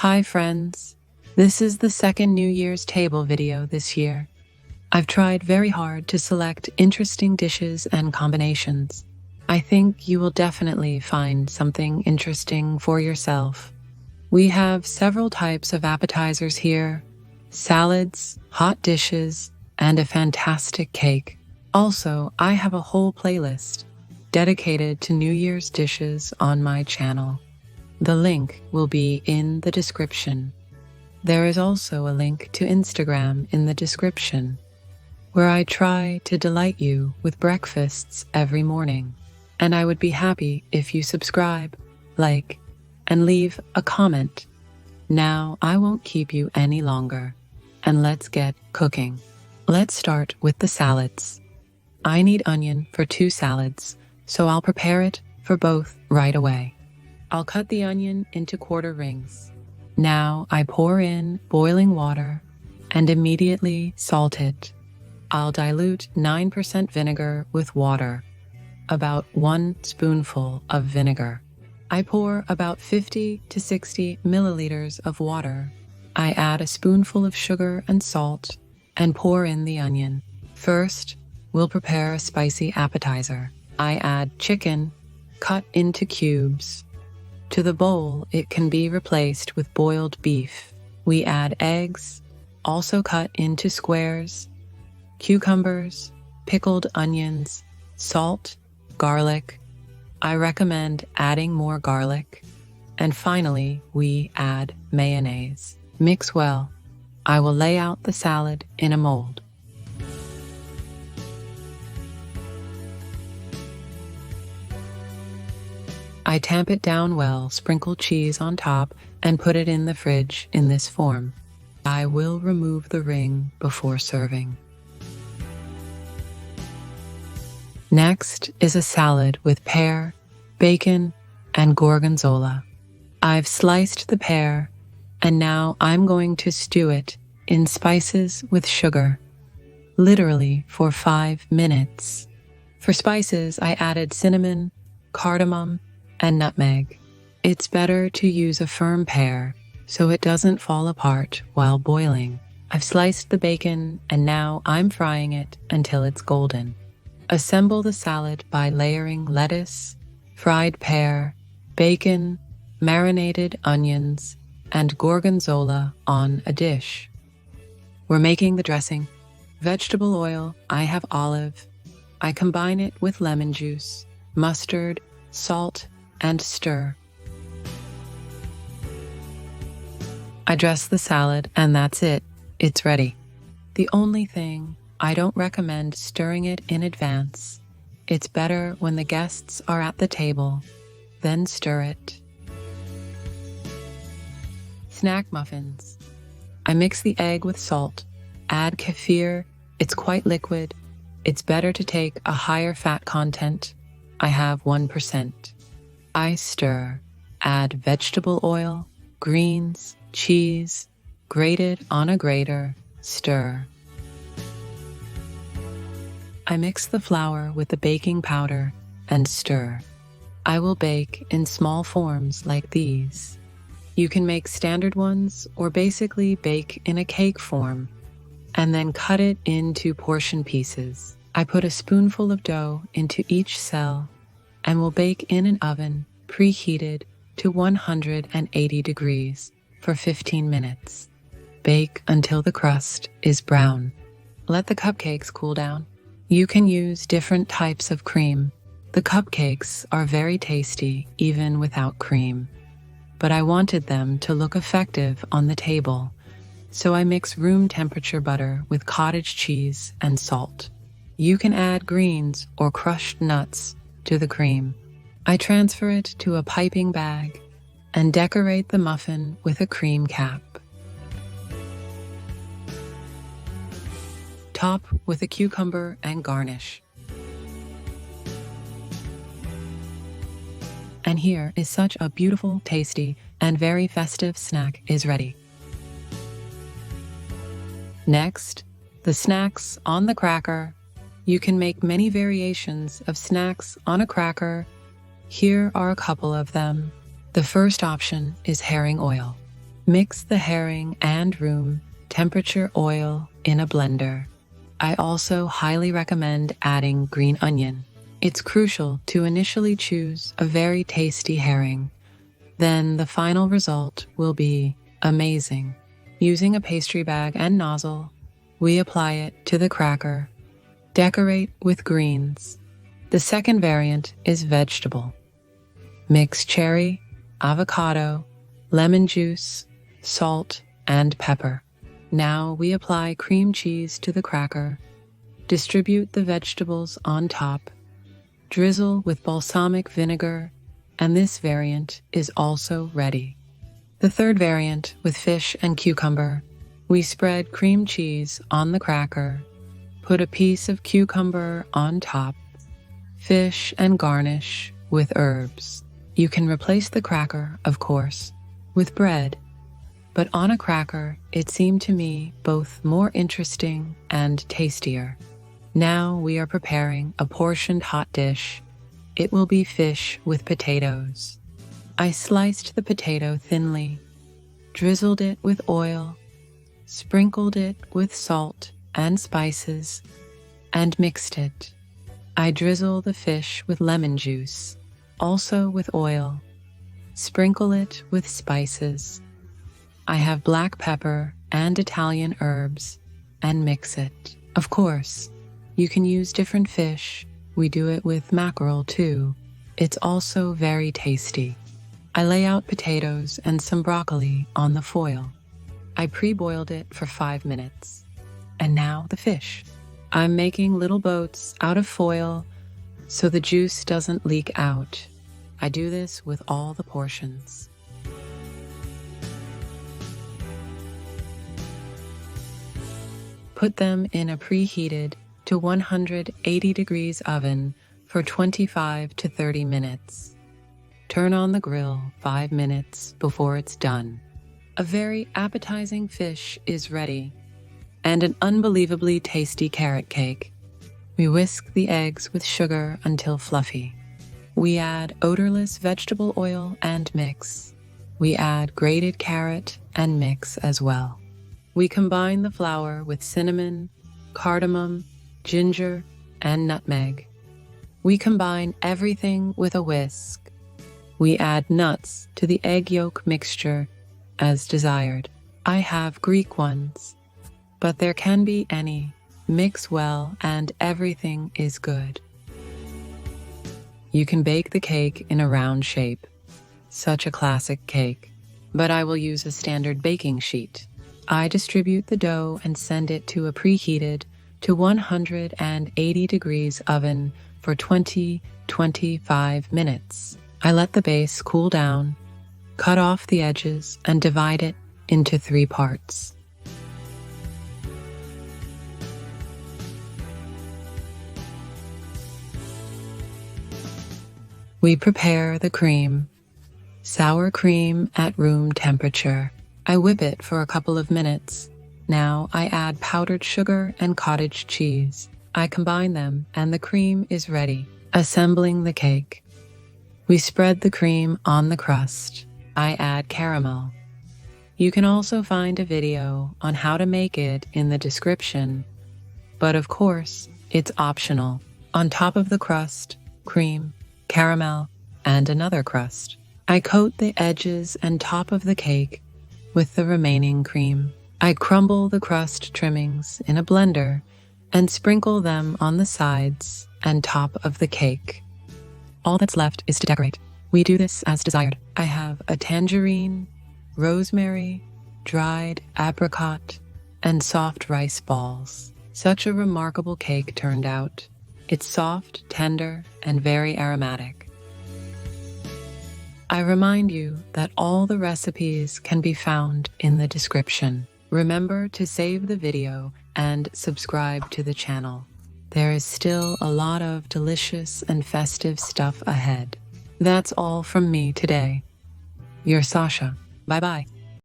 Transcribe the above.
Hi friends, this is the second New Year's table video this year. I've tried very hard to select interesting dishes and combinations. I think you will definitely find something interesting for yourself. We have several types of appetizers here, salads, hot dishes, and a fantastic cake. Also, I have a whole playlist dedicated to New Year's dishes on my channel. The link will be in the description. There is also a link to Instagram in the description, where I try to delight you with breakfasts every morning. And I would be happy if you subscribe, like, and leave a comment. Now I won't keep you any longer, and let's get cooking. Let's start with the salads. I need onion for 2 salads, so I'll prepare it for both right away. I'll cut the onion into quarter rings. Now I pour in boiling water and immediately salt it. I'll dilute 9% vinegar with water, about 1 spoonful of vinegar. I pour about 50 to 60 milliliters of water. I add a spoonful of sugar and salt and pour in the onion. First, we'll prepare a spicy appetizer. I add chicken cut into cubes. To the bowl, it can be replaced with boiled beef. We add eggs, also cut into squares, cucumbers, pickled onions, salt, garlic. I recommend adding more garlic. And finally, we add mayonnaise. Mix well. I will lay out the salad in a mold. I tamp it down well, sprinkle cheese on top, and put it in the fridge in this form. I will remove the ring before serving. Next is a salad with pear, bacon, and gorgonzola. I've sliced the pear, and now I'm going to stew it in spices with sugar, literally for 5 minutes. For spices, I added cinnamon, cardamom, and nutmeg. It's better to use a firm pear so it doesn't fall apart while boiling. I've sliced the bacon and now I'm frying it until it's golden. Assemble the salad by layering lettuce, fried pear, bacon, marinated onions, and gorgonzola on a dish. We're making the dressing. Vegetable oil, I have olive. I combine it with lemon juice, mustard, salt, and stir. I dress the salad and that's it. It's ready. The only thing, I don't recommend stirring it in advance. It's better when the guests are at the table, then stir it. Snack muffins. I mix the egg with salt, add kefir. It's quite liquid. It's better to take a higher fat content. I have 1%. I stir, add vegetable oil, greens, cheese, grated on a grater, stir. I mix the flour with the baking powder and stir. I will bake in small forms like these. You can make standard ones or basically bake in a cake form and then cut it into portion pieces. I put a spoonful of dough into each cell and will bake in an oven preheated to 180 degrees for 15 minutes. Bake until the crust is brown. Let the cupcakes cool down. You can use different types of cream. The cupcakes are very tasty even without cream, but I wanted them to look effective on the table, so I mix room temperature butter with cottage cheese and salt. You can add greens or crushed nuts to the cream. I transfer it to a piping bag and decorate the muffin with a cream cap. Top with a cucumber and garnish. And here is such a beautiful, tasty, and very festive snack is ready. Next, the snacks on the cracker. You can make many variations of snacks on a cracker. Here are a couple of them. The first option is herring oil. Mix the herring and room temperature oil in a blender. I also highly recommend adding green onion. It's crucial to initially choose a very tasty herring. Then the final result will be amazing. Using a pastry bag and nozzle, we apply it to the cracker. Decorate with greens. The second variant is vegetable. Mix cherry, avocado, lemon juice, salt, and pepper. Now we apply cream cheese to the cracker. Distribute the vegetables on top. Drizzle with balsamic vinegar, and this variant is also ready. The third variant, with fish and cucumber, we spread cream cheese on the cracker, put a piece of cucumber on top, fish, and garnish with herbs. You can replace the cracker, of course, with bread, but on a cracker, it seemed to me both more interesting and tastier. Now we are preparing a portioned hot dish. It will be fish with potatoes. I sliced the potato thinly, drizzled it with oil, sprinkled it with salt and spices, and mixed it. I drizzle the fish with lemon juice, also with oil. Sprinkle it with spices. I have black pepper and Italian herbs, and mix it. Of course, you can use different fish. We do it with mackerel too. It's also very tasty. I lay out potatoes and some broccoli on the foil. I pre-boiled it for 5 minutes. And now the fish. I'm making little boats out of foil so the juice doesn't leak out. I do this with all the portions. Put them in a preheated to 180 degrees oven for 25 to 30 minutes. Turn on the grill 5 minutes before it's done. A very appetizing fish is ready, and an unbelievably tasty carrot cake. We whisk the eggs with sugar until fluffy. We add odorless vegetable oil and mix. We add grated carrot and mix as well. We combine the flour with cinnamon, cardamom, ginger, and nutmeg. We combine everything with a whisk. We add nuts to the egg yolk mixture as desired. I have Greek ones, but there can be any. Mix well and everything is good. You can bake the cake in a round shape. Such a classic cake. But I will use a standard baking sheet. I distribute the dough and send it to a preheated to 180 degrees oven for 20-25 minutes. I let the base cool down, cut off the edges, and divide it into 3 parts. We prepare the cream. Sour cream at room temperature. I whip it for a couple of minutes. Now I add powdered sugar and cottage cheese. I combine them and the cream is ready. Assembling the cake. We spread the cream on the crust. I add caramel. You can also find a video on how to make it in the description. But of course, it's optional. On top of the crust, cream, caramel, and another crust. I coat the edges and top of the cake with the remaining cream. I crumble the crust trimmings in a blender and sprinkle them on the sides and top of the cake. All that's left is to decorate. We do this as desired. I have a tangerine, rosemary, dried apricot, and soft rice balls. Such a remarkable cake turned out. It's soft, tender, and very aromatic. I remind you that all the recipes can be found in the description. Remember to save the video and subscribe to the channel. There is still a lot of delicious and festive stuff ahead. That's all from me today. Your Sasha. Bye-bye.